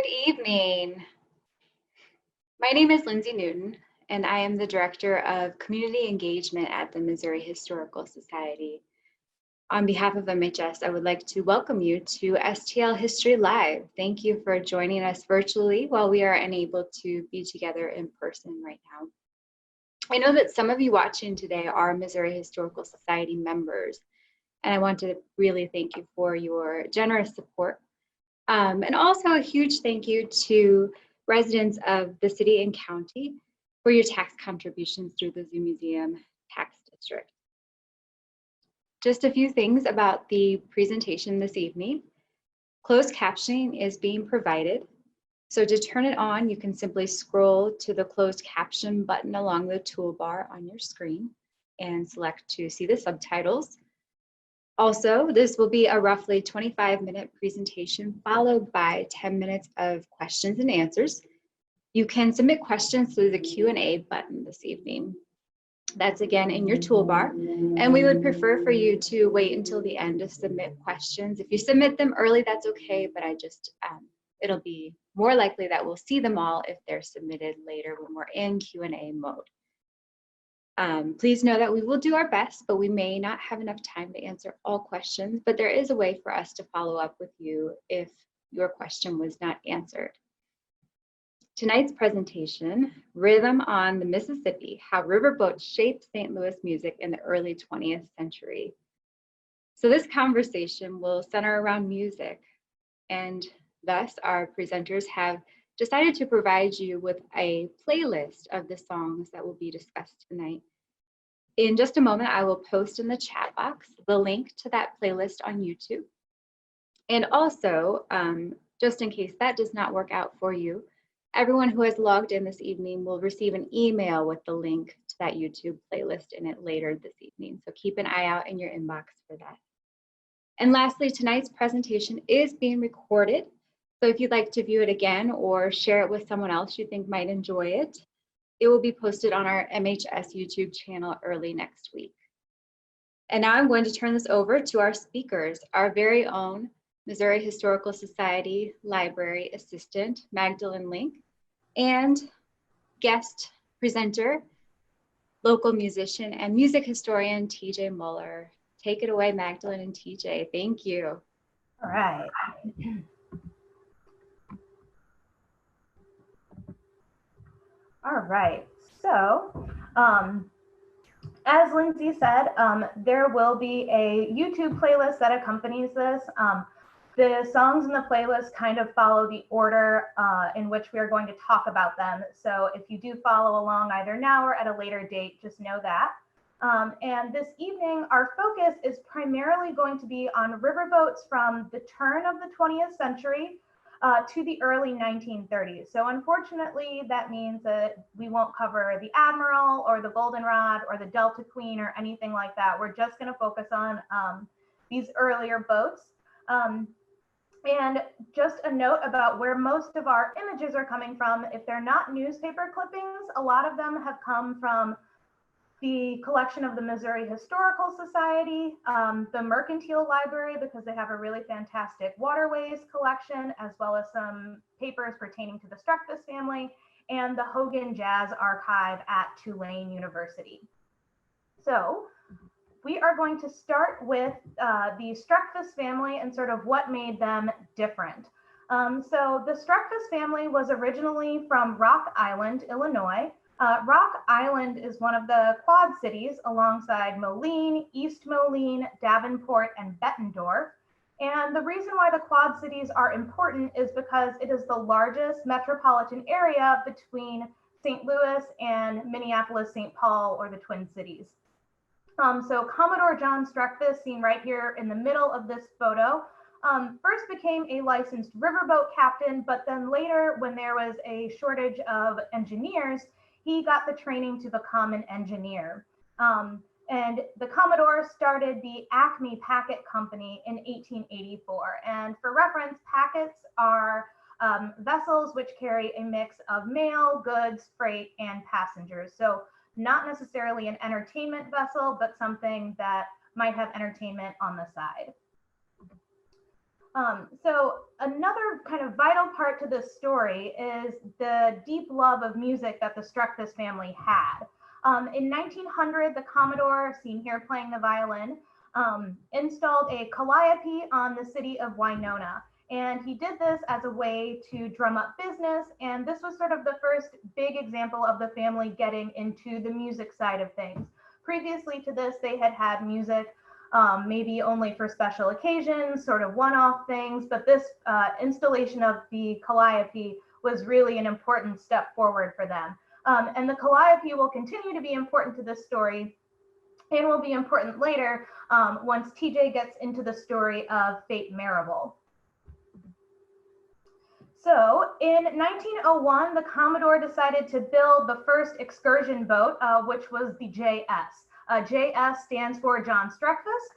Good evening. My name is Lindsay Newton, and I am the Director of Community Engagement at the Missouri Historical Society. On behalf of MHS, I would like to welcome you to STL History Live. Thank you for joining us virtually while we are unable to be together in person right now. I know that some of you watching today are Missouri Historical Society members, and I want to really thank you for your generous support. And also a huge thank you to residents of the city and county for your tax contributions through the Zoo Museum Tax District. Just a few things about the presentation this evening. Closed captioning is being provided. So to turn it on, you can simply scroll to the closed caption button along the toolbar on your screen and select to see the subtitles. Also, this will be a roughly 25-minute presentation followed by 10 minutes of questions and answers. You can submit questions through the Q&A button this evening. That's again in your toolbar, and we would prefer for you to wait until the end to submit questions. If you submit them early, that's okay, but it'll be more likely that we'll see them all if they're submitted later when we're in Q&A mode. Please know that we will do our best, but we may not have enough time to answer all questions, but there is a way for us to follow up with you if your question was not answered. Tonight's presentation, Rhythm on the Mississippi, How Riverboats Shaped St. Louis Music in the Early 20th Century. So this conversation will center around music, and thus our presenters have decided to provide you with a playlist of the songs that will be discussed tonight. In just a moment, I will post in the chat box the link to that playlist on YouTube. And also, just in case that does not work out for you, everyone who has logged in this evening will receive an email with the link to that YouTube playlist in it later this evening. So keep an eye out in your inbox for that. And lastly, tonight's presentation is being recorded. So if you'd like to view it again or share it with someone else you think might enjoy it, it will be posted on our MHS YouTube channel early next week. And now I'm going to turn this over to our speakers, our very own Missouri Historical Society Library Assistant, Magdalene Link, and guest presenter, local musician and music historian, TJ Muller. Take it away, Magdalene and TJ. Thank you. All right. All right, so as Lindsay said, there will be a YouTube playlist that accompanies this. The songs in the playlist kind of follow the order in which we are going to talk about them. So if you do follow along either now or at a later date, just know that. And this evening, our focus is primarily going to be on riverboats from the turn of the 20th century to the early 1930s. So unfortunately, that means that we won't cover the Admiral or the Goldenrod or the Delta Queen or anything like that. We're just going to focus on these earlier boats. And just a note about where most of our images are coming from. If they're not newspaper clippings, a lot of them have come from the collection of the Missouri Historical Society, the Mercantile Library, because they have a really fantastic waterways collection, as well as some papers pertaining to the Streckfus family, and the Hogan Jazz Archive at Tulane University. So we are going to start with the Streckfus family and sort of what made them different. So the Streckfus family was originally from Rock Island, Illinois. Rock Island is one of the Quad Cities alongside Moline, East Moline, Davenport, and Bettendorf. And the reason why the Quad Cities are important is because it is the largest metropolitan area between St. Louis and Minneapolis-St. Paul, or the Twin Cities. So Commodore John Streckfus, seen right here in the middle of this photo, first became a licensed riverboat captain, but then later, when there was a shortage of engineers, he got the training to become an engineer. And the Commodore started the Acme Packet Company in 1884. And for reference, packets are vessels which carry a mix of mail, goods, freight, and passengers. So not necessarily an entertainment vessel, but something that might have entertainment on the side. So another kind of vital part to this story is the deep love of music that the Streckfus family had. In 1900, the Commodore, seen here playing the violin, installed a calliope on the city of Winona. And he did this as a way to drum up business. And this was sort of the first big example of the family getting into the music side of things. Previously to this, they had had music maybe only for special occasions, sort of one-off things, but this installation of the calliope was really an important step forward for them. And the calliope will continue to be important to this story and will be important later once TJ gets into the story of Fate Marable. So in 1901, the Commodore decided to build the first excursion boat, which was the JS. JS stands for John Streckfus,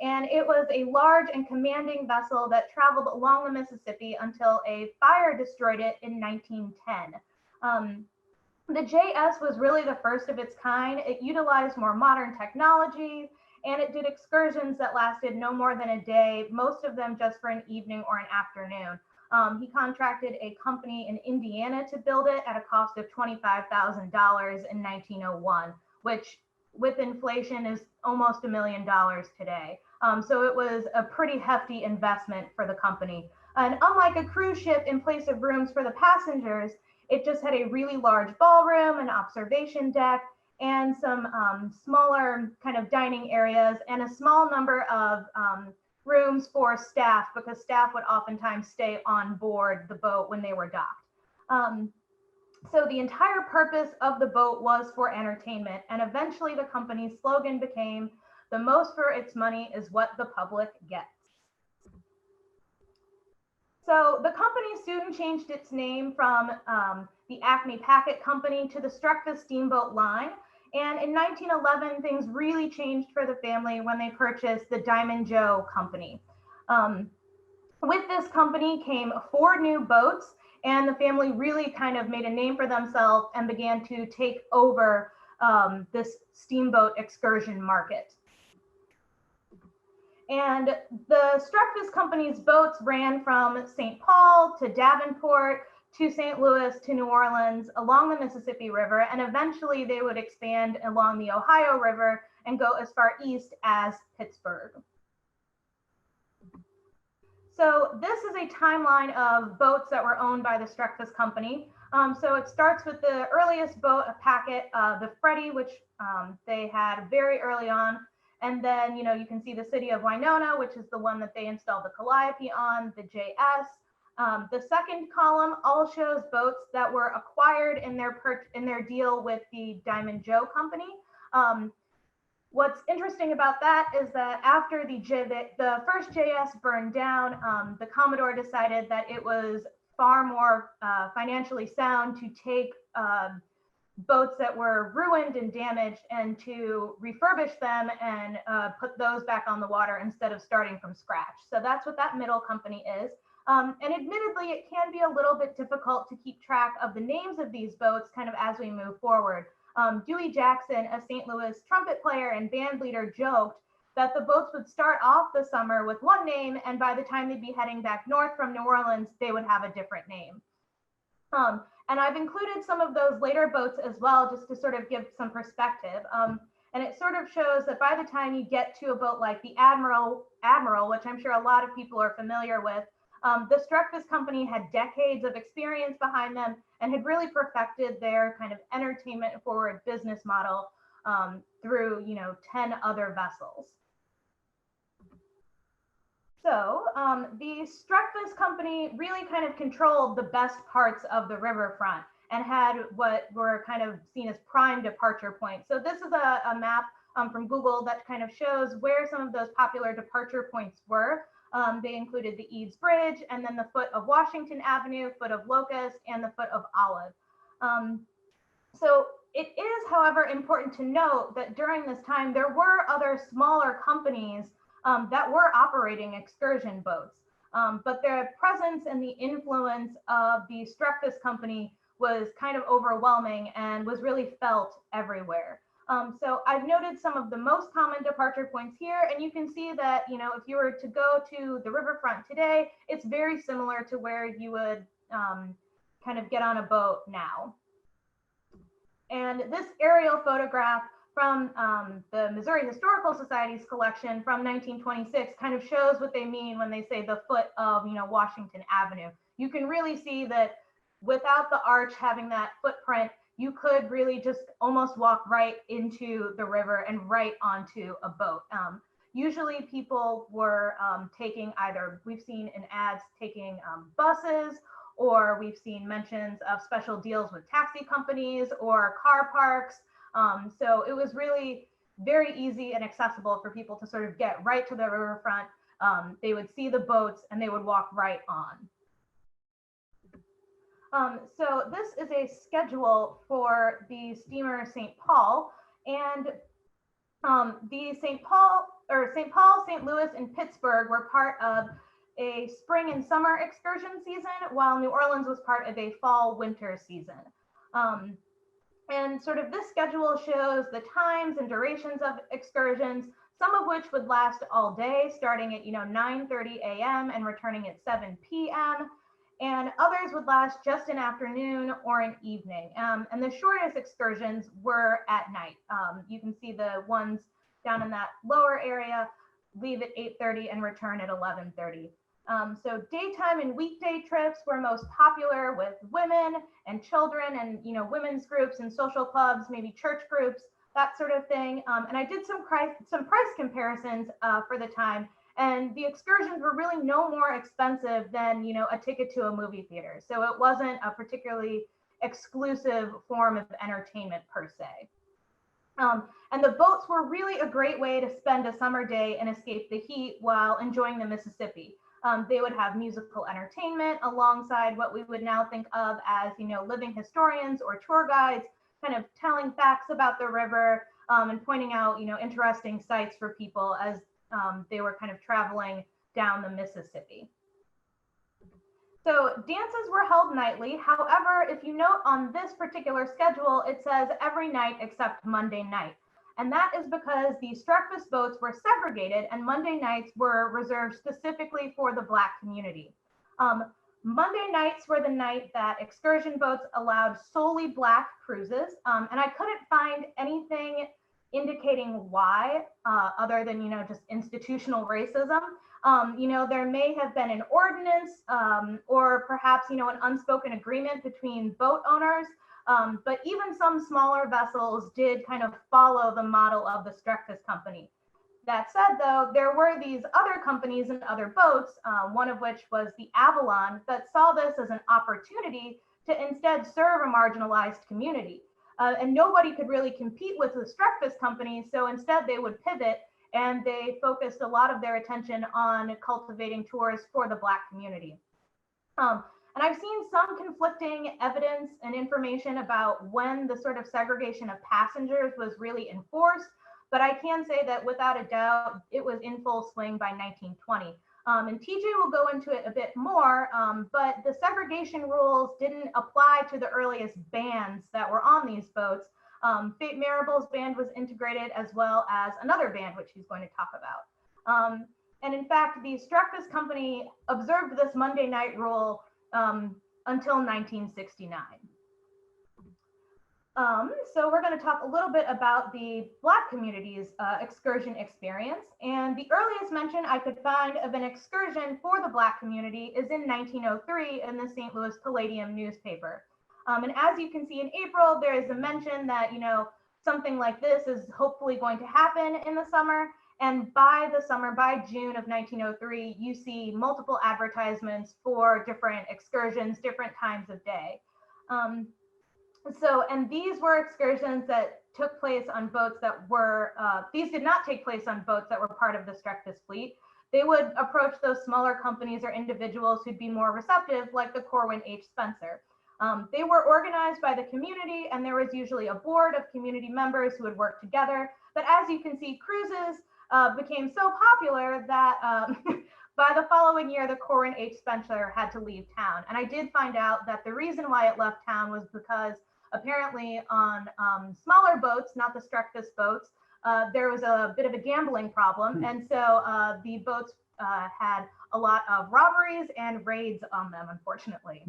and it was a large and commanding vessel that traveled along the Mississippi until a fire destroyed it in 1910. The JS was really the first of its kind. It utilized more modern technology, and it did excursions that lasted no more than a day, most of them just for an evening or an afternoon. He contracted a company in Indiana to build it at a cost of $25,000 in 1901, which with inflation is almost $1 million today. So it was a pretty hefty investment for the company. And unlike a cruise ship, in place of rooms for the passengers, it just had a really large ballroom, an observation deck, and some smaller kind of dining areas, and a small number of rooms for staff, because staff would oftentimes stay on board the boat when they were docked. So the entire purpose of the boat was for entertainment, and eventually the company's slogan became, "The most for its money is what the public gets." So the company soon changed its name from the Acme Packet Company to the Streckfus Steamboat Line. And in 1911, things really changed for the family when they purchased the Diamond Joe Company. With this company came 4 new boats, and the family really kind of made a name for themselves and began to take over this steamboat excursion market. And the Streckfus Company's boats ran from St. Paul to Davenport to St. Louis to New Orleans along the Mississippi River, and eventually they would expand along the Ohio River and go as far east as Pittsburgh. So this is a timeline of boats that were owned by the Streckfus Company. So it starts with the earliest boat, a packet, the Freddie, which they had very early on. And then, you can see the city of Winona, which is the one that they installed the calliope on, the JS. The second column all shows boats that were acquired in their deal with the Diamond Joe Company. What's interesting about that is that after the first JS burned down, the Commodore decided that it was far more financially sound to take boats that were ruined and damaged and to refurbish them and put those back on the water instead of starting from scratch. So that's what that middle company is. And admittedly, it can be a little bit difficult to keep track of the names of these boats kind of as we move forward. Dewey Jackson, a St. Louis trumpet player and band leader, joked that the boats would start off the summer with one name, and by the time they'd be heading back north from New Orleans, they would have a different name. And I've included some of those later boats as well, just to sort of give some perspective. And it sort of shows that by the time you get to a boat like the Admiral, which I'm sure a lot of people are familiar with, the Streckfus Company had decades of experience behind them and had really perfected their kind of entertainment forward business model through, 10 other vessels. So the Streckfus Company really kind of controlled the best parts of the riverfront and had what were kind of seen as prime departure points. So this is a map from Google that kind of shows where some of those popular departure points were. They included the Eads Bridge, and then the foot of Washington Avenue, foot of Locust, and the foot of Olive. So it is, however, important to note that during this time, there were other smaller companies that were operating excursion boats, but their presence and the influence of the Streckfus Company was kind of overwhelming and was really felt everywhere. So I've noted some of the most common departure points here, and you can see that, you know, if you were to go to the riverfront today, it's very similar to where you would kind of get on a boat now. And this aerial photograph from the Missouri Historical Society's collection from 1926 kind of shows what they mean when they say the foot of, you know, Washington Avenue. You can really see that without the arch having that footprint, you could really just almost walk right into the river and right onto a boat. Usually people were taking either, we've seen in ads taking buses, or we've seen mentions of special deals with taxi companies or car parks. So it was really very easy and accessible for people to sort of get right to the riverfront. They would see the boats and they would walk right on. So this is a schedule for the steamer St. Paul, and the St. Paul, St. Louis, and Pittsburgh were part of a spring and summer excursion season, while New Orleans was part of a fall winter season. And sort of this schedule shows the times and durations of excursions, some of which would last all day, starting at 9:30 a.m. and returning at 7 p.m. And others would last just an afternoon or an evening. And the shortest excursions were at night. You can see the ones down in that lower area leave at 8:30 and return at 11:30. So daytime and weekday trips were most popular with women and children and women's groups and social clubs, maybe church groups, that sort of thing. And I did some price comparisons for the time. And the excursions were really no more expensive than, a ticket to a movie theater. So it wasn't a particularly exclusive form of entertainment per se. And the boats were really a great way to spend a summer day and escape the heat while enjoying the Mississippi. They would have musical entertainment alongside what we would now think of as, living historians or tour guides, kind of telling facts about the river and pointing out, interesting sites for people as they were kind of traveling down the Mississippi. So dances were held nightly. However, if you note on this particular schedule, it says every night except Monday night. And that is because the Streckfus boats were segregated and Monday nights were reserved specifically for the Black community. Monday nights were the night that excursion boats allowed solely Black cruises. And I couldn't find anything indicating why, other than, just institutional racism. There may have been an ordinance or perhaps, an unspoken agreement between boat owners. But even some smaller vessels did kind of follow the model of the Streckfus Company. That said, though, there were these other companies and other boats, one of which was the Avalon, that saw this as an opportunity to instead serve a marginalized community. And nobody could really compete with the Streckfus Company, so instead they would pivot and they focused a lot of their attention on cultivating tours for the Black community. And I've seen some conflicting evidence and information about when the sort of segregation of passengers was really enforced, but I can say that without a doubt, it was in full swing by 1920. And TJ will go into it a bit more, but the segregation rules didn't apply to the earliest bands that were on these boats. Fate Marable's band was integrated as well as another band, which he's going to talk about. And in fact, the Streckfus Company observed this Monday night rule until 1969. So we're going to talk a little bit about the Black community's excursion experience. And the earliest mention I could find of an excursion for the Black community is in 1903 in the St. Louis Palladium newspaper. And as you can see in April, there is a mention that, something like this is hopefully going to happen in the summer. And by the summer, by June of 1903, you see multiple advertisements for different excursions, different times of day. And these were excursions that took place on boats that were, these did not take place on boats that were part of the Streckfus fleet. They would approach those smaller companies or individuals who'd be more receptive, like the Corwin H. Spencer. They were organized by the community, and there was usually a board of community members who would work together. But as you can see, cruises became so popular that by the following year, the Corwin H. Spencer had to leave town. And I did find out that the reason why it left town was because apparently on smaller boats, not the Strekfus boats, there was a bit of a gambling problem. And so the boats had a lot of robberies and raids on them, unfortunately.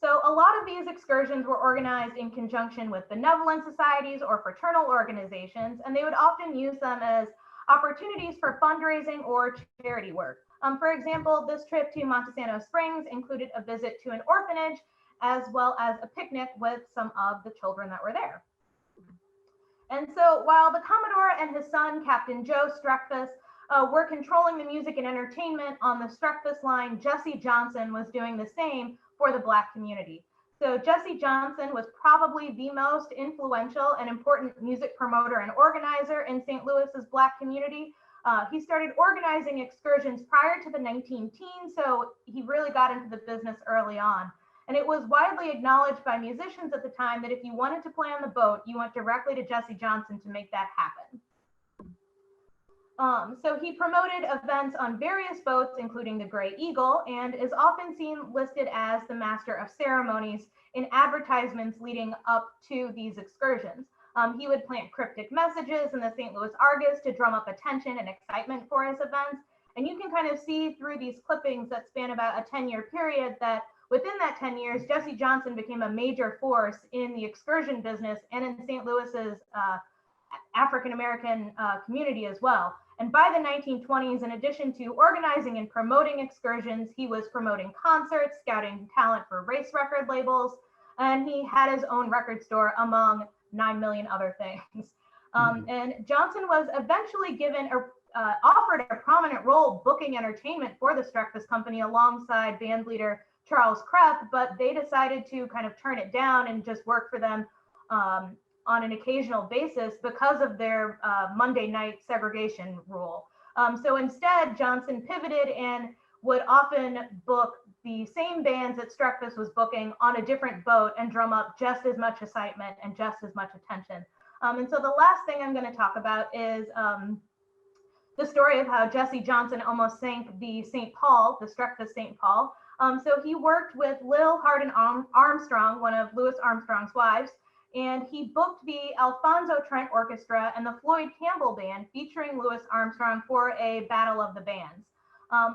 So a lot of these excursions were organized in conjunction with benevolent societies or fraternal organizations, and they would often use them as opportunities for fundraising or charity work. For example, this trip to Montesano Springs included a visit to an orphanage, as well as a picnic with some of the children that were there. And so while the Commodore and his son, Captain Joe Strekfus, were controlling the music and entertainment on the Strekfus line, Jesse Johnson was doing the same for the Black community. So Jesse Johnson was probably the most influential and important music promoter and organizer in St. Louis's Black community. He started organizing excursions prior to the 19-teens, so he really got into the business early on. And it was widely acknowledged by musicians at the time that if you wanted to play on the boat, you went directly to Jesse Johnson to make that happen. So he promoted events on various boats, including the Gray Eagle, and is often seen listed as the master of ceremonies in advertisements leading up to these excursions. He would plant cryptic messages in the St. Louis Argus to drum up attention and excitement for his events. And you can kind of see through these clippings that span about a 10-year period that within that 10 years, Jesse Johnson became a major force in the excursion business and in St. Louis's African-American community as well. And by the 1920s, in addition to organizing and promoting excursions, he was promoting concerts, scouting talent for race record labels, and he had his own record store, among 9 million other things. And Johnson was eventually given offered a prominent role booking entertainment for the Strekfus Company alongside band leader Charles Krepp, but they decided to kind of turn it down and just work for them on an occasional basis because of their Monday night segregation rule. So instead, Johnson pivoted and would often book the same bands that Strekfus was booking on a different boat and drum up just as much excitement and just as much attention. And so the last thing I'm going to talk about is the story of how Jesse Johnson almost sank the St. Paul, the Strekfus St. Paul. So he worked with Lil Hardin Armstrong, one of Louis Armstrong's wives, and he booked the Alfonso Trent Orchestra and the Floyd Campbell Band featuring Louis Armstrong for a battle of the bands.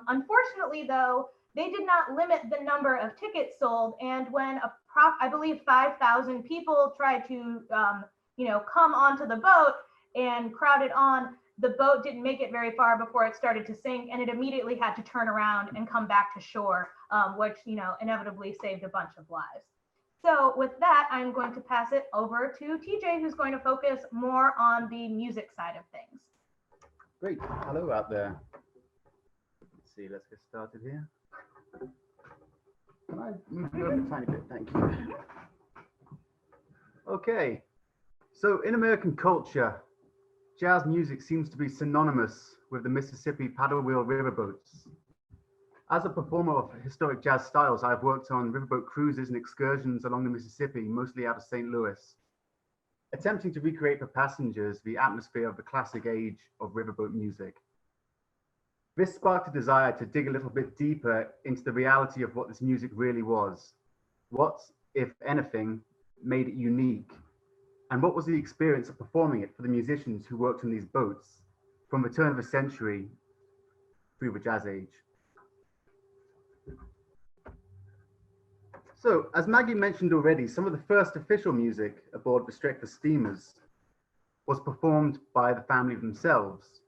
Unfortunately, though, they did not limit the number of tickets sold, and when I believe 5,000 people tried to come onto the boat and crowded on, the boat didn't make it very far before it started to sink, and it immediately had to turn around and come back to shore, which inevitably saved a bunch of lives. So with that, I'm going to pass it over to TJ, who's going to focus more on the music side of things. Great. Hello out there. Let's see, let's get started here. Can I move a tiny bit? Thank you. Okay. So in American culture, jazz music seems to be synonymous with the Mississippi paddle wheel riverboats. As a performer of historic jazz styles, I've worked on riverboat cruises and excursions along the Mississippi, mostly out of St. Louis, attempting to recreate for passengers the atmosphere of the classic age of riverboat music. This sparked a desire to dig a little bit deeper into the reality of what this music really was. What, if anything, made it unique? And what was the experience of performing it for the musicians who worked on these boats from the turn of the century through the jazz age? So, as Maggie mentioned already, some of the first official music aboard the Strekfus steamers was performed by the family themselves.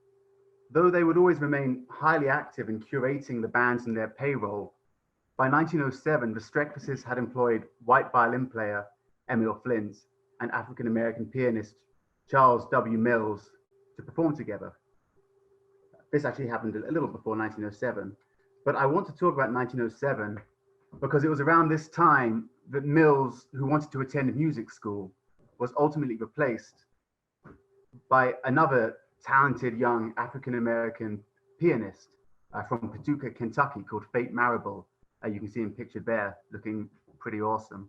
Though they would always remain highly active in curating the bands and their payroll, by 1907, the Strekfuses had employed white violin player Emil Flint and African-American pianist Charles W. Mills to perform together. This actually happened a little before 1907, but I want to talk about 1907 because it was around this time that Mills, who wanted to attend music school, was ultimately replaced by another talented young African-American pianist from Paducah, Kentucky, called Fate Marable. You can see him pictured there, looking pretty awesome.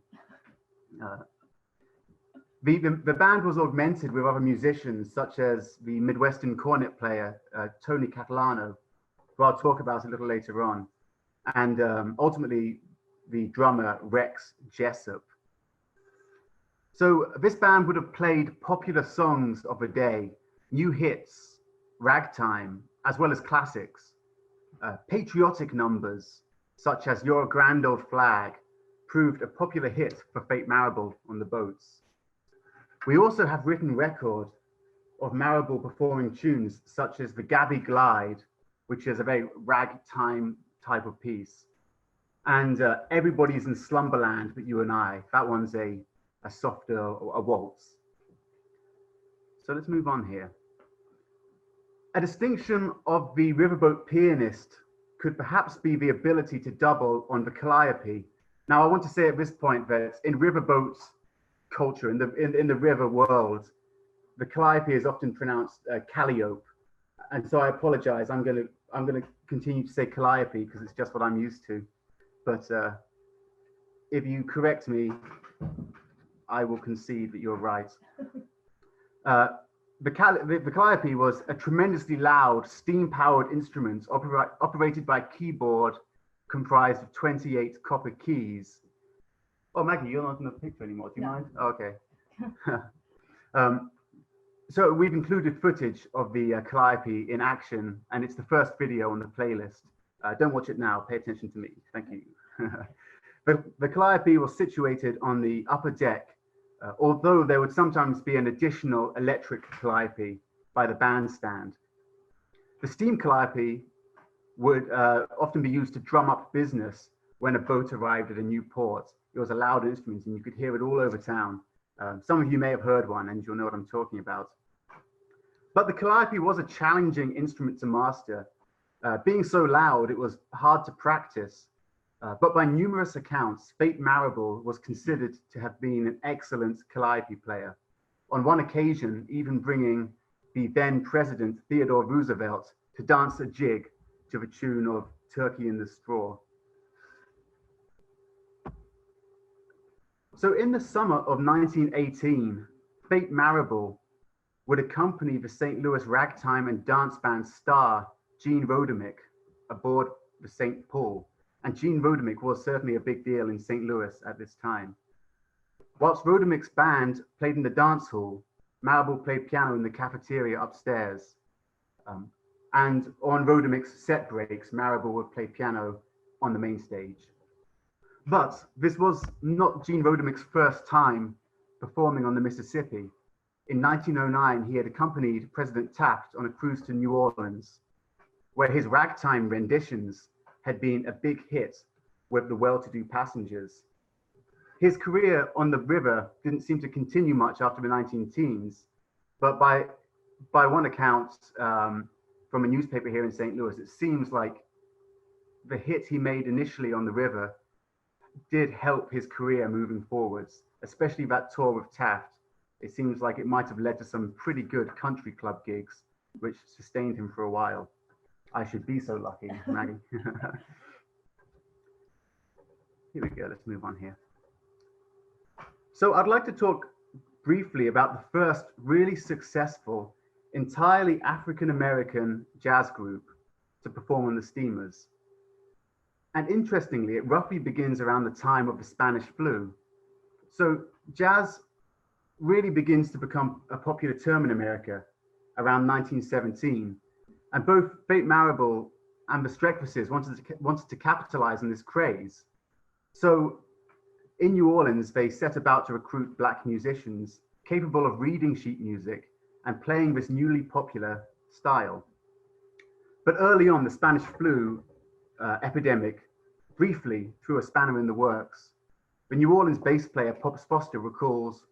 The band was augmented with other musicians, such as the Midwestern cornet player, Tony Catalano, who I'll talk about a little later on, and ultimately the drummer, Rex Jessup. So this band would have played popular songs of the day, new hits, ragtime, as well as classics. Patriotic numbers, such as Your Grand Old Flag, proved a popular hit for Fate Marable on the boats. We also have written record of Marable performing tunes such as the Gabby Glide, which is a very ragtime type of piece, and Everybody's in Slumberland but You and I. That one's a softer, a waltz. So let's move on here. A distinction of the riverboat pianist could perhaps be the ability to double on the calliope. Now, I want to say at this point that in riverboat culture, in the river world, the calliope is often pronounced calliope, and so I apologize. I'm gonna continue to say calliope because it's just what I'm used to. But if you correct me, I will concede that you're right. The calliope was a tremendously loud, steam-powered instrument operated by a keyboard comprised of 28 copper keys. Oh, Maggie, you're not in the picture anymore. Do you mind? Oh, okay. So we've included footage of the calliope in action, and it's the first video on the playlist. Don't watch it now. Pay attention to me. Thank you. The calliope was situated on the upper deck, although there would sometimes be an additional electric calliope by the bandstand. The steam calliope would often be used to drum up business when a boat arrived at a new port. It was a loud instrument and you could hear it all over town. Some of you may have heard one and you'll know what I'm talking about. But the calliope was a challenging instrument to master. Being so loud, it was hard to practice. But by numerous accounts, Fate Marable was considered to have been an excellent calliope player. On one occasion, even bringing the then President Theodore Roosevelt to dance a jig to the tune of Turkey in the Straw. So in the summer of 1918, Fate Marable would accompany the St. Louis ragtime and dance band star, Gene Rodemick, aboard the St. Paul. And Gene Rodemick was certainly a big deal in St. Louis at this time. Whilst Rodemick's band played in the dance hall, Marable played piano in the cafeteria upstairs. And on Rodemick's set breaks, Marable would play piano on the main stage. But this was not Gene Rodemick's first time performing on the Mississippi. In 1909, he had accompanied President Taft on a cruise to New Orleans, where his ragtime renditions had been a big hit with the well-to-do passengers. His career on the river didn't seem to continue much after the 19-teens, but by one account from a newspaper here in St. Louis, it seems like the hit he made initially on the river did help his career moving forwards, especially that tour with Taft. It seems like it might have led to some pretty good country club gigs, which sustained him for a while. I should be so lucky, Maggie. Here we go, let's move on here. So I'd like to talk briefly about the first really successful, entirely African-American jazz group to perform on the steamers. And interestingly, it roughly begins around the time of the Spanish flu. So jazz really begins to become a popular term in America around 1917. And both Fate Marable and the Streckvises wanted to capitalize on this craze. So in New Orleans, they set about to recruit Black musicians capable of reading sheet music and playing this newly popular style. But early on, the Spanish flu epidemic briefly threw a spanner in the works. The New Orleans bass player, Pops Foster, recalls,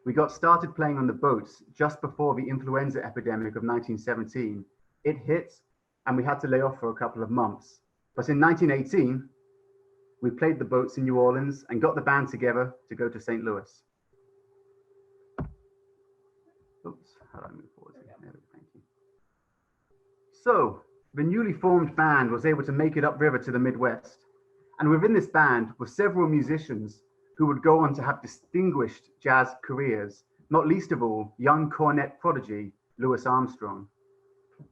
"We got started playing on the boats just before the influenza epidemic of 1917. It hit and we had to lay off for a couple of months. But in 1918, we played the boats in New Orleans and got the band together to go to St. Louis." Oops, how do I move forward? Thank you. So the newly formed band was able to make it upriver to the Midwest. And within this band were several musicians who would go on to have distinguished jazz careers, not least of all, young cornet prodigy, Louis Armstrong.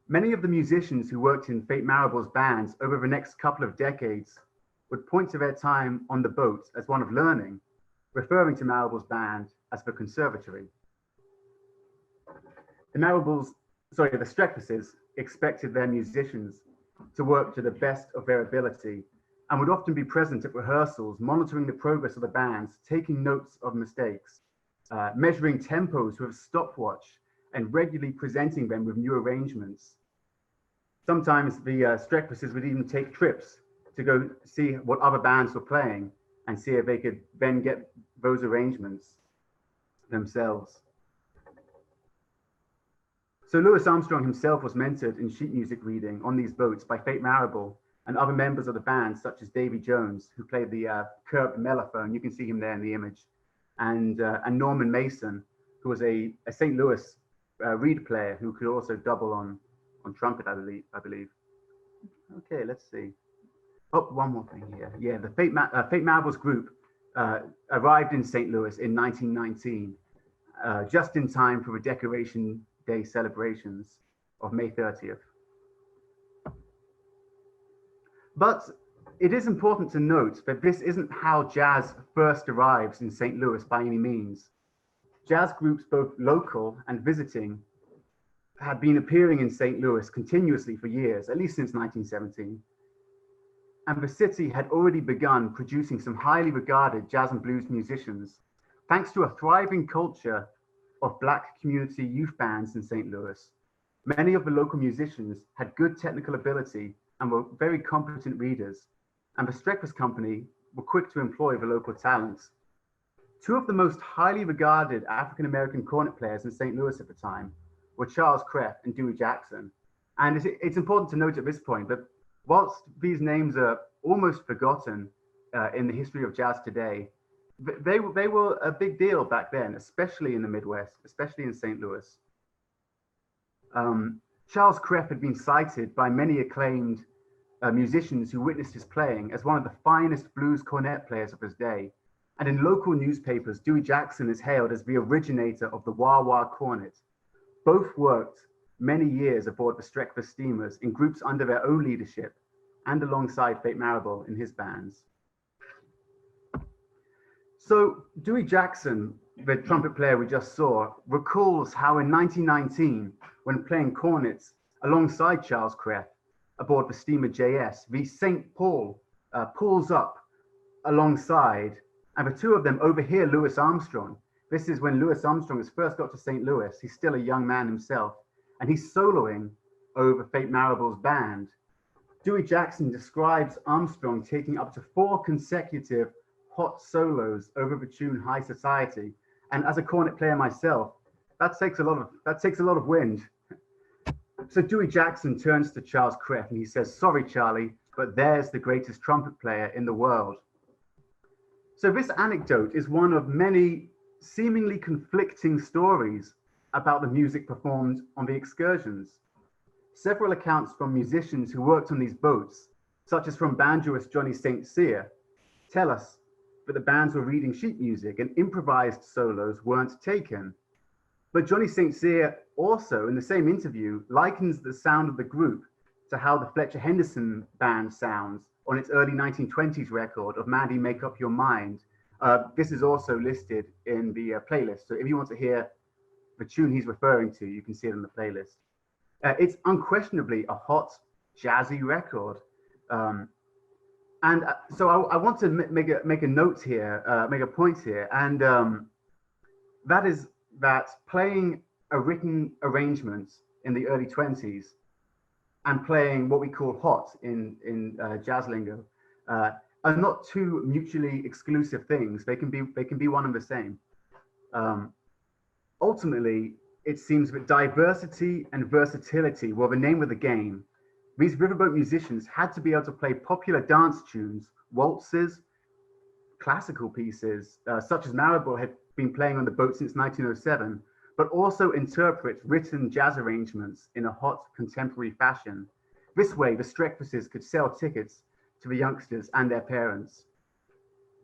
Many of the musicians who worked in Fate Marable's bands over the next couple of decades would point to their time on the boat as one of learning, referring to Marable's band as the Conservatory. The Streckfuses expected their musicians to work to the best of their ability and would often be present at rehearsals, monitoring the progress of the bands, taking notes of mistakes, measuring tempos with a stopwatch, and regularly presenting them with new arrangements. Sometimes the Streckfuses would even take trips to go see what other bands were playing and see if they could then get those arrangements themselves. So Louis Armstrong himself was mentored in sheet music reading on these boats by Fate Marable and other members of the band, such as Davy Jones, who played the curved mellophone. You can see him there in the image. And Norman Mason, who was a St. Louis reed player who could also double on trumpet, I believe. Okay, let's see. Oh, one more thing here. Yeah, the Fate Marable's group arrived in St. Louis in 1919, just in time for the Decoration Day celebrations of May 30th. But it is important to note that this isn't how jazz first arrives in St. Louis by any means. Jazz groups, both local and visiting, had been appearing in St. Louis continuously for years, at least since 1917. And the city had already begun producing some highly regarded jazz and blues musicians, thanks to a thriving culture of Black community youth bands in St. Louis. Many of the local musicians had good technical ability and were very competent readers, and the Streckfus Company were quick to employ the local talents. Two of the most highly regarded African-American cornet players in St. Louis at the time were Charles Kreff and Dewey Jackson. And it's important to note at this point that whilst these names are almost forgotten in the history of jazz today, they were a big deal back then, especially in the Midwest, especially in St. Louis. Charles Kreff had been cited by many acclaimed musicians who witnessed his playing as one of the finest blues cornet players of his day. And in local newspapers, Dewey Jackson is hailed as the originator of the wah-wah cornet. Both worked many years aboard the Streckfus steamers in groups under their own leadership and alongside Fate Marable in his bands. So Dewey Jackson, the trumpet player we just saw, recalls how in 1919, when playing cornets alongside Charles Kreff aboard the steamer JS, the St. Paul pulls up alongside, and the two of them overhear Louis Armstrong. This is when Louis Armstrong has first got to St. Louis. He's still a young man himself, and he's soloing over Fate Marable's band. Dewey Jackson describes Armstrong taking up to 4 consecutive hot solos over the tune High Society. And as a cornet player myself, that takes a lot of wind. So Dewey Jackson turns to Charles Kreff and he says, "Sorry, Charlie, but there's the greatest trumpet player in the world." So this anecdote is one of many seemingly conflicting stories about the music performed on the excursions. Several accounts from musicians who worked on these boats, such as from banjoist Johnny St. Cyr, tell us that the bands were reading sheet music and improvised solos weren't taken. But Johnny St. Cyr also, in the same interview, likens the sound of the group to how the Fletcher Henderson band sounds on its early 1920s record of Mandy Make Up Your Mind. This is also listed in the playlist. So if you want to hear the tune he's referring to, you can see it in the playlist. It's unquestionably a hot, jazzy record. So I want to make a note here, make a point here, and that is that playing a written arrangement in the early 20s and playing what we call hot in jazz lingo are not two mutually exclusive things. They can be one and the same. Ultimately, it seems that diversity and versatility were the name of the game. These riverboat musicians had to be able to play popular dance tunes, waltzes, classical pieces, such as Marable had been playing on the boat since 1907, but also interpret written jazz arrangements in a hot contemporary fashion. This way, the Streckfuses could sell tickets to the youngsters and their parents.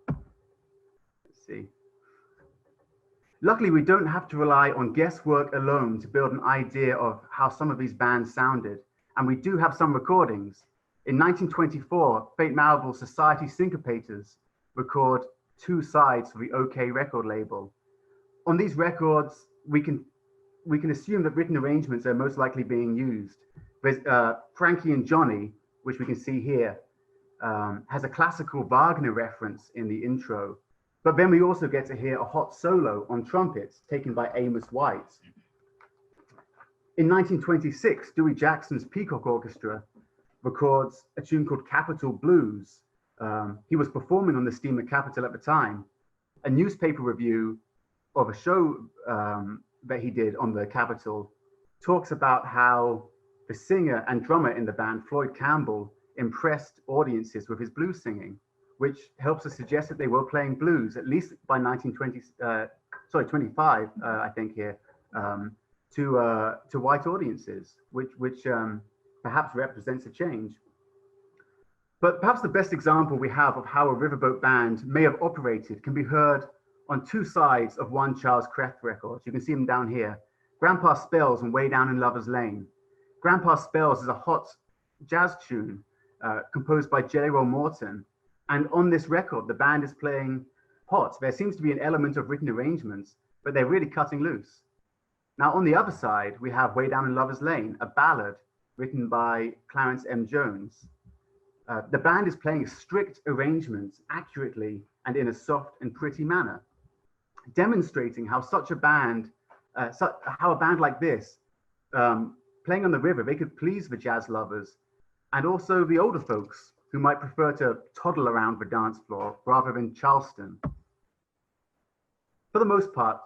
Let's see. Luckily, we don't have to rely on guesswork alone to build an idea of how some of these bands sounded, and we do have some recordings. In 1924, Fate Marable Society Syncopators record two sides of the OK record label. On these records, we can assume that written arrangements are most likely being used. There's Frankie and Johnny, which we can see here, has a classical Wagner reference in the intro. But then we also get to hear a hot solo on trumpets taken by Amos White. In 1926, Dewey Jackson's Peacock Orchestra records a tune called Capitol Blues. He was performing on the steamer Capitol at the time. A newspaper review of a show that he did on the Capitol talks about how the singer and drummer in the band, Floyd Campbell, impressed audiences with his blues singing, which helps us suggest that they were playing blues, at least by 25, I think here, to white audiences, which perhaps represents a change. But perhaps the best example we have of how a riverboat band may have operated can be heard on two sides of one Charles Kreft record. You can see them down here. Grandpa Spells and Way Down in Lover's Lane. Grandpa Spells is a hot jazz tune composed by Jelly Roll Morton. And on this record, the band is playing hot. There seems to be an element of written arrangements, but they're really cutting loose. Now, on the other side, we have Way Down in Lover's Lane, a ballad written by Clarence M. Jones. The band is playing strict arrangements accurately and in a soft and pretty manner, demonstrating how such a band, how a band like this, playing on the river, they could please the jazz lovers and also the older folks who might prefer to toddle around the dance floor rather than Charleston. For the most part,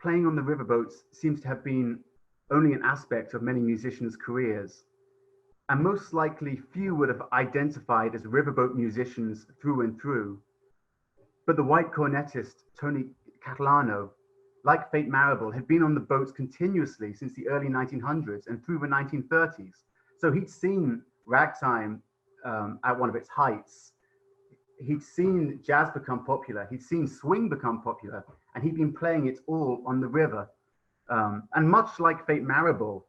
playing on the riverboats seems to have been only an aspect of many musicians' careers, and most likely few would have identified as riverboat musicians through and through. But the white cornetist Tony Catalano, like Fate Marable, had been on the boats continuously since the early 1900s and through the 1930s. So he'd seen ragtime at one of its heights. He'd seen jazz become popular. He'd seen swing become popular, and he'd been playing it all on the river. And much like Fate Marable,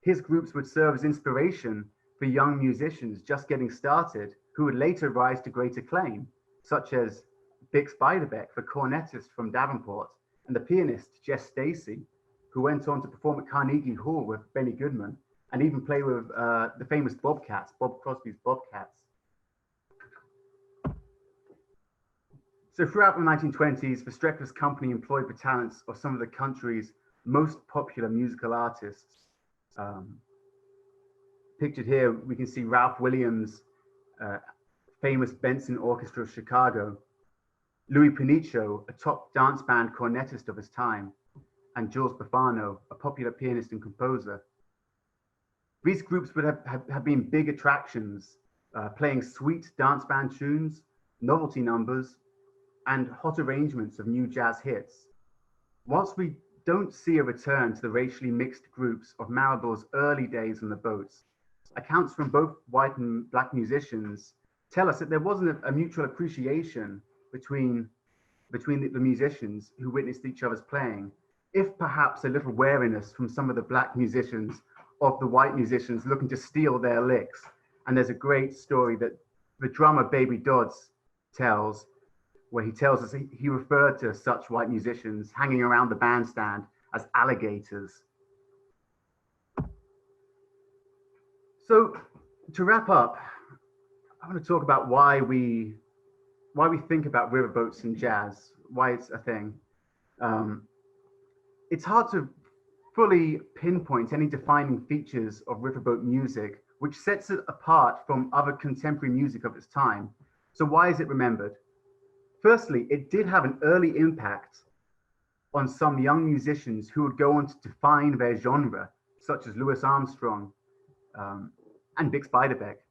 his groups would serve as inspiration for young musicians just getting started who would later rise to great acclaim, such as Bix Beiderbecke, the cornetist from Davenport, and the pianist Jess Stacy, who went on to perform at Carnegie Hall with Benny Goodman and even play with the famous Bobcats, Bob Crosby's Bobcats. So throughout the 1920s, the Streckless Company employed the talents of some of the country's most popular musical artists. Pictured here, we can see Ralph Williams, famous Benson Orchestra of Chicago, Louis Pinicho, a top dance band cornetist of his time, and Jules Bufano, a popular pianist and composer. These groups would have been big attractions, playing sweet dance band tunes, novelty numbers, and hot arrangements of new jazz hits. Whilst we don't see a return to the racially mixed groups of Marable's early days on the boats, accounts from both white and black musicians tell us that there wasn't a mutual appreciation between the musicians who witnessed each other's playing, if perhaps a little wariness from some of the black musicians of the white musicians looking to steal their licks. And there's a great story that the drummer Baby Dodds tells, where he tells us he referred to such white musicians hanging around the bandstand as alligators. So to wrap up, I want to talk about why we think about riverboats and jazz, why it's a thing. It's hard to fully pinpoint any defining features of riverboat music, which sets it apart from other contemporary music of its time. So why is it remembered? Firstly, it did have an early impact on some young musicians who would go on to define their genre, such as Louis Armstrong and Bix Beiderbecke.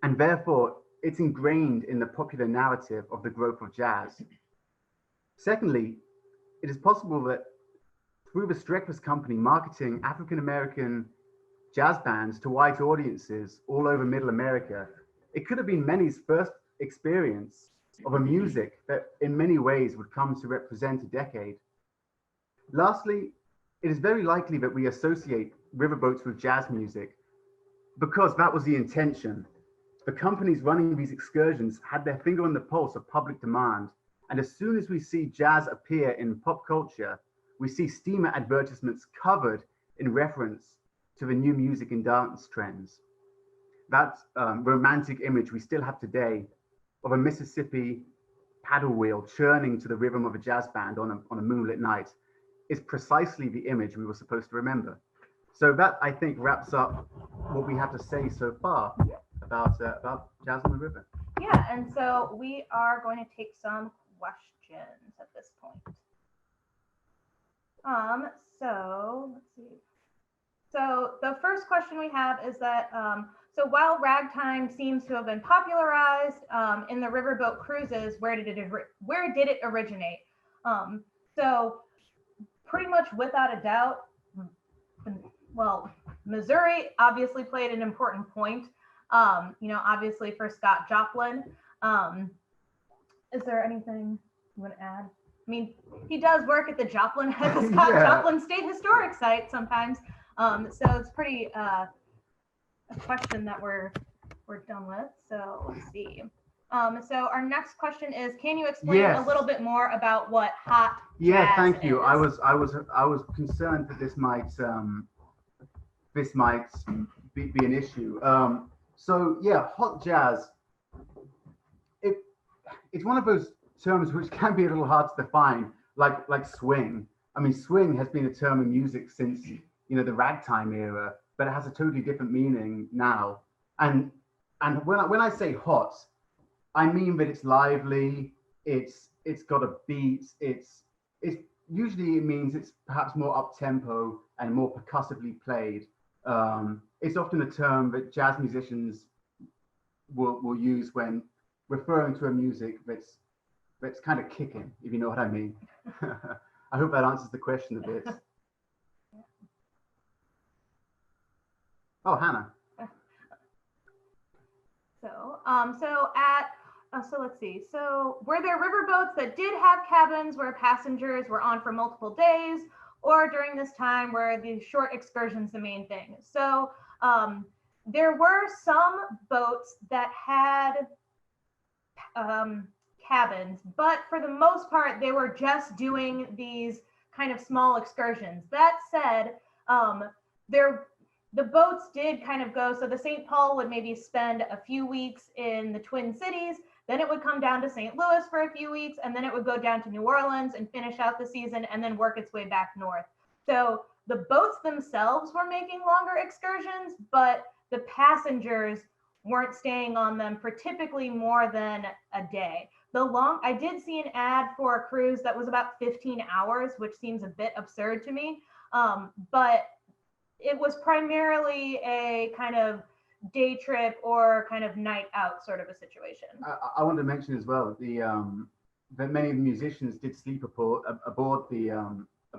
And therefore, it's ingrained in the popular narrative of the growth of jazz. Secondly, it is possible that through the Streckless Company marketing African-American jazz bands to white audiences all over Middle America, it could have been many's first experience of a music that in many ways would come to represent a decade. Lastly, it is very likely that we associate riverboats with jazz music because that was the intention. The companies running these excursions had their finger on the pulse of public demand And as soon as we see jazz appear in pop culture, we see steamer advertisements covered in reference to the new music and dance trends. That romantic image we still have today of a Mississippi paddle wheel churning to the rhythm of a jazz band on a moonlit night is precisely the image we were supposed to remember. So that, I think, wraps up what we have to say so far about Jazz on the River. Yeah, and so we are going to take some questions at this point. So let's see. So the first question we have is that, so while ragtime seems to have been popularized in the riverboat cruises, where did it originate? So pretty much without a doubt, well, Missouri obviously played an important point, obviously for Scott Joplin. Is there anything you want to add? I mean, he does work at the Scott Joplin State Historic Site sometimes. So it's pretty a question that we're done with. So let's see. So our next question is, can you explain a little bit more about what hot jazz thank you. is? I was concerned that this might be an issue. So yeah, hot jazz. It's one of those terms which can be a little hard to define, like swing. I mean, swing has been a term in music since the ragtime era, but it has a totally different meaning now. And when I say hot, I mean that it's lively, it's got a beat, it's usually it means it's perhaps more up tempo and more percussively played. It's often a term that jazz musicians will use when referring to a music that's kind of kicking, if you know what I mean. I hope that answers the question a bit. Oh, Hannah. So let's see. So were there riverboats that did have cabins where passengers were on for multiple days, or during this time were the short excursions the main thing? So there were some boats that had cabins, but for the most part, they were just doing these kind of small excursions. That said, the boats did kind of go, so the St. Paul would maybe spend a few weeks in the Twin Cities, then it would come down to St. Louis for a few weeks, and then it would go down to New Orleans and finish out the season and then work its way back north. So the boats themselves were making longer excursions, but the passengers weren't staying on them for typically more than a day. I did see an ad for a cruise that was about 15 hours, which seems a bit absurd to me, but it was primarily a kind of day trip or kind of night out sort of a situation. I want to mention as well that many of the musicians did sleep aboard the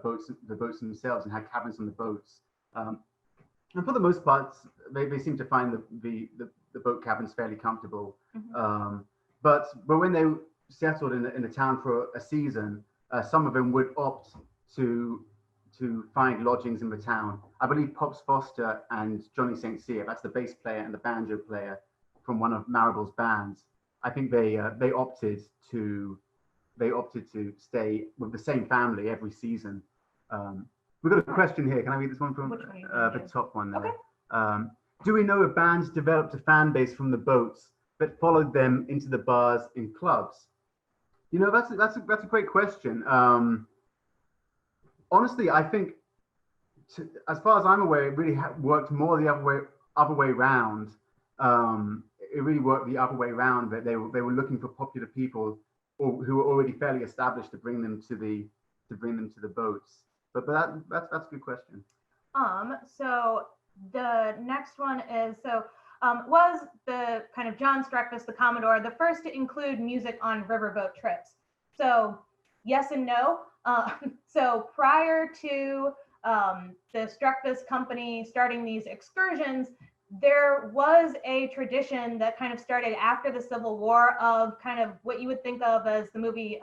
boats themselves and had cabins on the boats. And for the most part, they seem to find the boat cabins fairly comfortable. Mm-hmm. But when they settled in the town for a season, some of them would opt to find lodgings in the town. I believe Pops Foster and Johnny St. Cyr, that's the bass player and the banjo player from one of Marable's bands. I think they opted to stay with the same family every season. We've got a question here. Can I read this one from the top one there? Okay. Do we know if bands developed a fan base from the boats that followed them into the bars and clubs? That's a great question. Honestly, I think, as far as I'm aware, it really worked more the other way around. It really worked the other way around. That they were looking for popular people who were already fairly established to bring them to the boats. But that's a good question. So the next one is, was the kind of John Streckfus, the Commodore, the first to include music on riverboat trips? So yes and no. So prior to the Streckfus company starting these excursions, there was a tradition that kind of started after the Civil War of kind of what you would think of as the movie,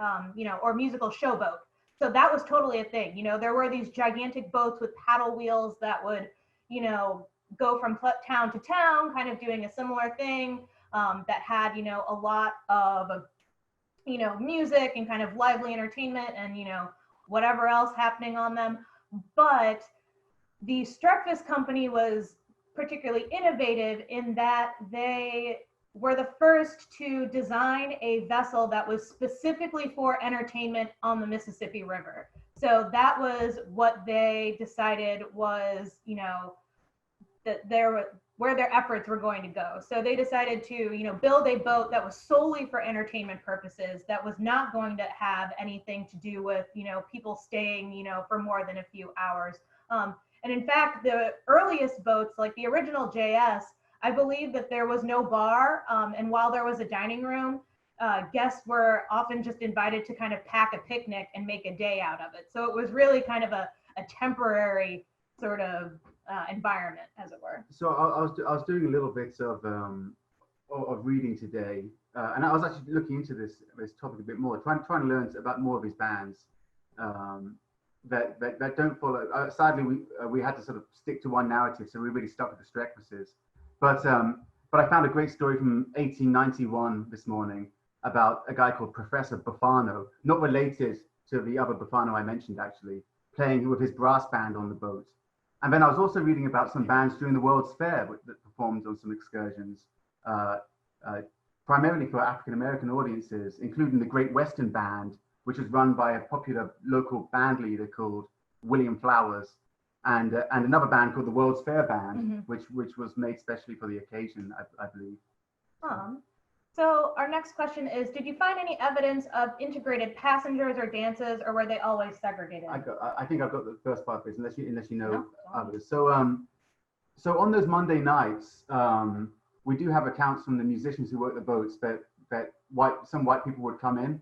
or musical showboat. So that was totally a thing. There were these gigantic boats with paddle wheels that would, go from town to town, kind of doing a similar thing, that had, a lot of, music and kind of lively entertainment and, whatever else happening on them. But the Streckfus Company was particularly innovative in that they were the first to design a vessel that was specifically for entertainment on the Mississippi River. So that was what they decided was, where their efforts were going to go. So they decided to, build a boat that was solely for entertainment purposes, that was not going to have anything to do with, people staying, for more than a few hours. And in fact, the earliest boats, like the original JS, I believe that there was no bar. And while there was a dining room, guests were often just invited to kind of pack a picnic and make a day out of it. So it was really kind of a temporary sort of environment, as it were. So I was doing a little bit of reading today, and I was actually looking into this topic a bit more, trying to learn about more of his bands that don't follow. Sadly, we had to sort of stick to one narrative, so we really stuck with the Streckfuses. But I found a great story from 1891 this morning about a guy called Professor Buffano, not related to the other Buffano I mentioned, actually, playing with his brass band on the boat. And then I was also reading about some bands during the World's Fair that performed on some excursions, primarily for African-American audiences, including the Great Western Band, which was run by a popular local band leader called William Flowers, and another band called the World's Fair Band, which was made specially for the occasion, I believe. So our next question is, did you find any evidence of integrated passengers or dances, or were they always segregated? I think I've got the first part of this, unless you know others. So on those Monday nights, we do have accounts from the musicians who work the boats that some white people would come in.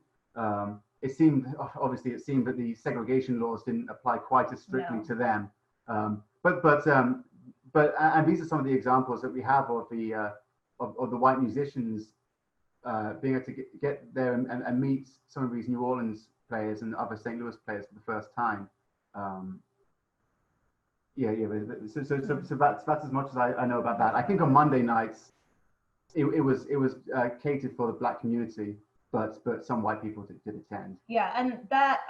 It seemed that the segregation laws didn't apply quite as strictly to them. But these are some of the examples that we have of the white musicians being able to get there and meet some of these New Orleans players and other St. Louis players for the first time. So that's as much as I know about that. I think on Monday nights it was catered for the Black community, but some white people did attend. Yeah, and that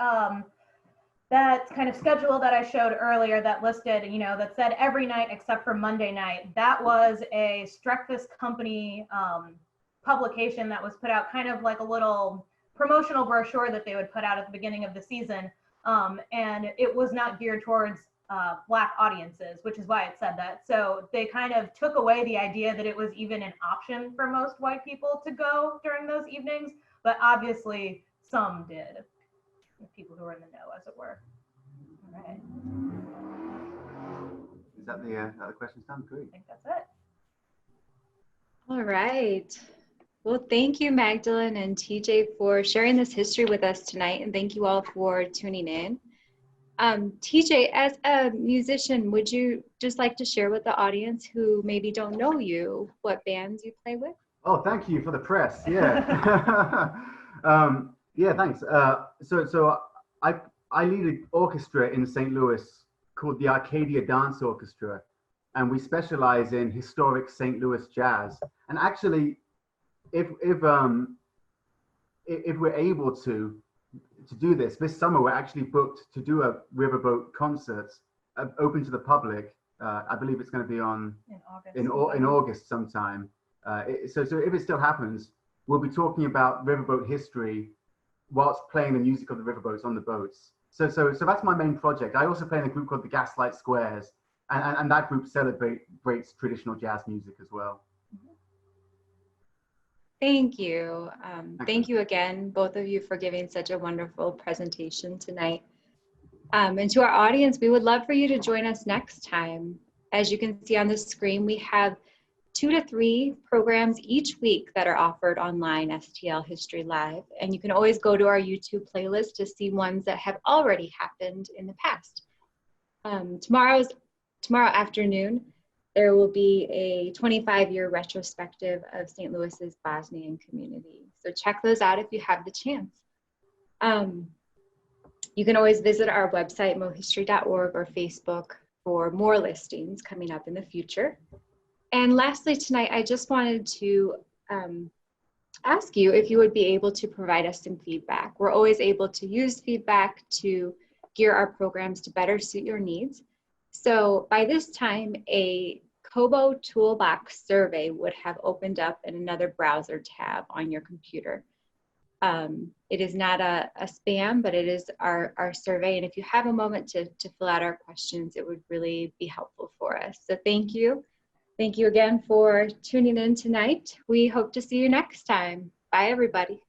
kind of schedule that I showed earlier that listed, that said every night except for Monday night, that was a Streckfus Company publication that was put out, kind of like a little promotional brochure that they would put out at the beginning of the season. And it was not geared towards Black audiences, which is why it said that. So they kind of took away the idea that it was even an option for most white people to go during those evenings, but obviously some did. People who were in the know, as it were. All right. Is that the question, Stan? Great. I think that's it. All right. Well, thank you, Magdalene and TJ, for sharing this history with us tonight, and thank you all for tuning in. TJ, as a musician, would you just like to share with the audience who maybe don't know you what bands you play with? Oh, thank you for the press. Yeah. Yeah, thanks. So I lead an orchestra in St. Louis called the Arcadia Dance Orchestra, and we specialize in historic St. Louis jazz. And actually, if we're able to do this summer, we're actually booked to do a riverboat concert open to the public. I believe it's going to be in August sometime. So if it still happens, we'll be talking about riverboat history whilst playing the music of the riverboats on the boats. So that's my main project. I also play in a group called the Gaslight Squares, and that group celebrates traditional jazz music as well. Thank you. Thank you again, both of you, for giving such a wonderful presentation tonight. And to our audience, we would love for you to join us next time. As you can see on the screen, we have 2 to 3 programs each week that are offered online, STL History Live. And you can always go to our YouTube playlist to see ones that have already happened in the past. Tomorrow afternoon, there will be a 25-year retrospective of St. Louis's Bosnian community. So check those out if you have the chance. You can always visit our website, mohistory.org, or Facebook for more listings coming up in the future. And lastly tonight, I just wanted to ask you if you would be able to provide us some feedback. We're always able to use feedback to gear our programs to better suit your needs. So by this time, a Kobo Toolbox survey would have opened up in another browser tab on your computer. It is not a spam, but it is our survey. And if you have a moment to fill out our questions, it would really be helpful for us. So thank you. Thank you again for tuning in tonight. We hope to see you next time. Bye, everybody.